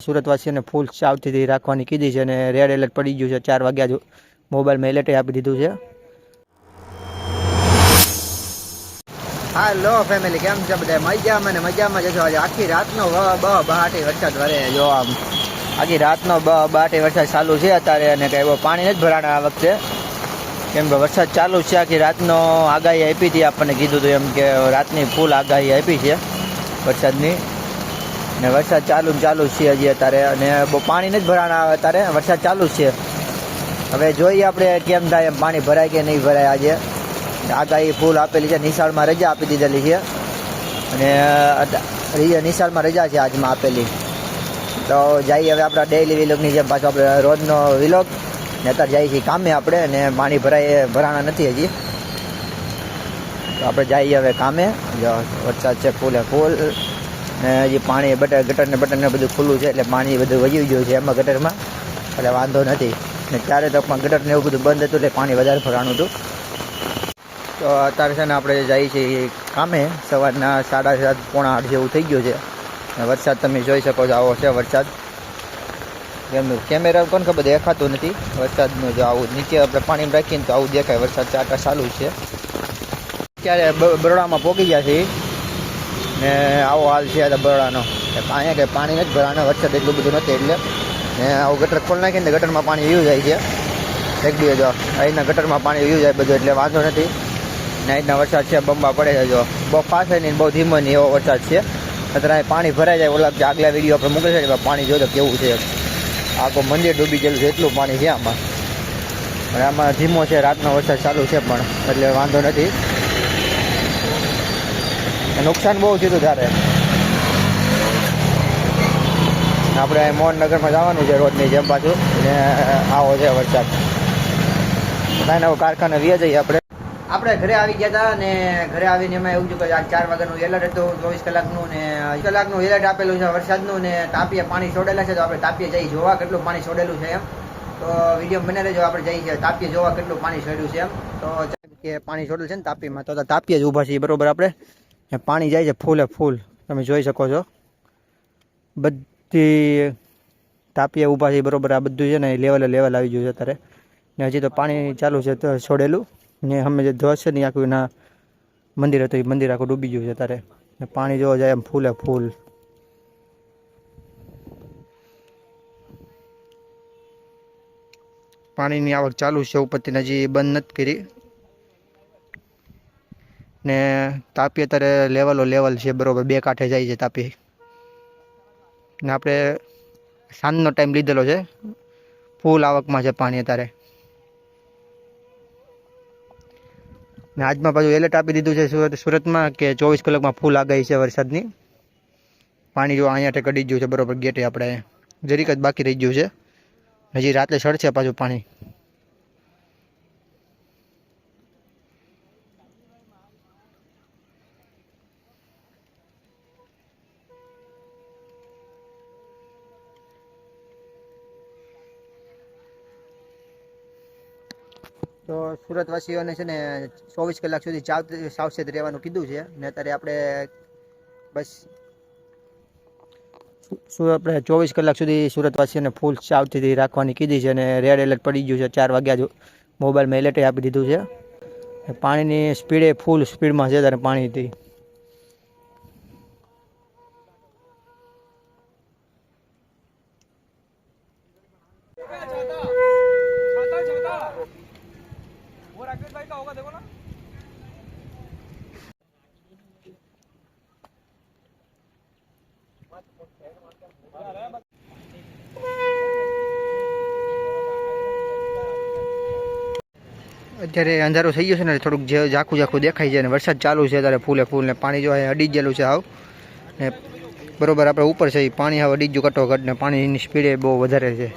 સુરતવાસીઓને ફૂલ સાવચેતી રાખવાની કીધી છે અને રેડ એલર્ટ પડી ગયું છે 4 વાગ્યા જ મોબાઈલમાં એલર્ટ આપી દીધું છે. હાલો ફેમિલી, કેમ છે બધા? મજામાં ને મજામાં જશો. આજે આખી રાતનો બહાટી વરસાદ વરે જો આમ આખી રાતનો બહાટી વરસાદ ચાલુ છે અત્યારે અને કંઈ એવો પાણી નથી ભરાણા આ વખતે, કેમ કે વરસાદ ચાલુ છે. આખી રાતનો આગાહી આપી હતી, આપણને કીધું હતું એમ કે રાતની ફૂલ આગાહી આપી છે વરસાદની ને વરસાદ ચાલુ છે હજી અત્યારે અને બહુ પાણી નથી ભરાણા અત્યારે, વરસાદ ચાલુ છે. હવે જોઈએ આપણે કેમ થાય, એમ પાણી ભરાય કે નહીં ભરાય. આજે આગાહી ફૂલ આપેલી છે, નિશાળમાં રજા આપી દીધેલી છે અને નિશાળમાં રજા છે આજમાં આપેલી. તો જઈએ હવે આપણા ડેઇલી વિલોગની જેમ પાછો આપણે રોજનો વિલોગ ને અત્યારે જઈએ છીએ કામે આપણે, અને પાણી ભરાણા નથી હજી, તો આપણે જઈએ હવે કામે. જો વરસાદ છે ફૂલે ફૂલ ને હજી પાણી ગટરને બધું ખુલ્લું છે એટલે પાણી બધું વહી ગયું છે એમાં ગટરમાં, એટલે વાંધો નથી. ને ત્યારે તો પણ ગટરને એવું બધું બંધ હતું એટલે પાણી વધારે ભરાણું હતું. તો અત્યારે છે ને આપણે જઈએ છીએ કામે. સવારના 7:30 પોણા 8 જેવું થઈ ગયું છે. વરસાદ તમે જોઈ શકો છો, આવો છે વરસાદ. એમનું કેમેરા કોણ ખબર દેખાતું નથી વરસાદનું. જો આવું નીચે આપણે પાણી રાખીને તો આવું દેખાય. વરસાદ ચાટા ચાલુ છે. અત્યારે બરોડામાં પહોંચી ગયા છે ને આવો હાલ છે બરોડાનો. અહીંયા કંઈ પાણી નથી ભરાનો, વરસાદ એટલું બધું નથી એટલે. ને આવું ગટર ખોલી નાખીને ગટરમાં પાણી વયું જાય છે એક બે. જો અહીંના ગટરમાં પાણી વયું જાય બધું એટલે વાંધો નથી. નાઇટના વરસાદ છે, બંબા પડે છે. જો બહુ ફાસ્ટ નહીં બહુ ધીમો નહીં એવો વરસાદ છે. અત્યારે પાણી ભરાઈ જાય. ઓલા આગલા વિડીયો આપણે મૂકે છે પાણી જોતો કેવું છે. આખું મંદિર ડૂબી ગયેલું છે એટલું પાણી છે આમાં. અને આમાં ધીમો છે, રાતનો વરસાદ ચાલુ છે પણ એટલે વાંધો નથી. નુકસાન બહુ થયું ત્યારે. આપણે મોહનનગરમાં જવાનું છે રોજની જેમ પાછું, ને આવો છે વરસાદ. કાંઈ કારખાને વ્યા જઈએ આપણે ઘરે આવી ગયા હતા અને ઘરે આવીને એમાં એવું છે કે આજ 4 વાગ્યાનું એલર્ટ હતું, 24 કલાકનું ને 1 કલાકનું એલર્ટ આપેલું છે વરસાદનું. ને તાપીએ પાણી છોડેલા છે, તો આપણે તાપીએ જઈ જોવા કેટલું પાણી છોડેલું છે એમ. તો વિડીયો બને રહેજો, આપણે જઈએ તાપીએ જોવા કેટલું પાણી છોડ્યું છે એમ. તો કે પાણી છોડેલું છે ને તાપીમાં, તો તાપીએ જ ઊભા છીએ બરોબર. આપણે પાણી જાય છે ફૂલે ફૂલ, તમે જોઈ શકો છો. બધી તાપીએ ઊભા છીએ બરોબર. આ બધું છે ને લેવલ આવી ગયું છે અત્યારે. ને હજી તો પાણી ચાલુ છે તો છોડેલું. ને અમે જે ધ્વજ છે ને આખું એના મંદિર હતું, એ મંદિર આખું ડૂબી ગયું છે અત્યારે. ને પાણી જોવા જાય એમ ફૂલે ફૂલ. પાણીની આવક ચાલુ છે ઉપરથી, હજી બંધ નથી કરી. ને તાપી અત્યારે લેવલ છે બરોબર, 2 કાંઠે જાય છે તાપી. ને આપણે સાંજનો ટાઈમ લીધેલો છે, ફૂલ આવકમાં છે પાણી અત્યારે. ને આજમાં પાછું એલર્ટ આપી દીધું છે સુરતમાં કે 24 કલાકમાં ફૂલ આગાહી છે વરસાદની. પાણી જો અહીંયાથી કડી ગયું છે બરોબર ગેટે. આપણે જરીક જ બાકી રહી ગયું છે, હજી રાત્રે ચડશે પાછું પાણી. તો સુરતવાસીઓને છે ને 24 કલાક સુધી સાવચેત રહેવાનું કીધું છે. ને અત્યારે આપણે બસ આપણે 24 કલાક સુધી સુરતવાસીઓને ફૂલ સાવચેતી રાખવાની કીધી છે અને રેડ એલર્ટ પડી ગયું છે 4 વાગ્યા જ મોબાઈલમાં એલર્ટ આપી દીધું છે. પાણીની સ્પીડે ફૂલ સ્પીડમાં છે ત્યારે પાણીથી. અત્યારે અંધારું થઈ ગયું છે ને થોડુંક જે ઝાખું દેખાય છે અને વરસાદ ચાલુ છે ત્યારે ફૂલે ફૂલ ને પાણી જો અડી ગયેલું છે આવ ને બરોબર. આપણે ઉપર છે પાણી હવે અડી ગયું કટોકટ ને પાણીની સ્પીડે બહુ વધારે છે.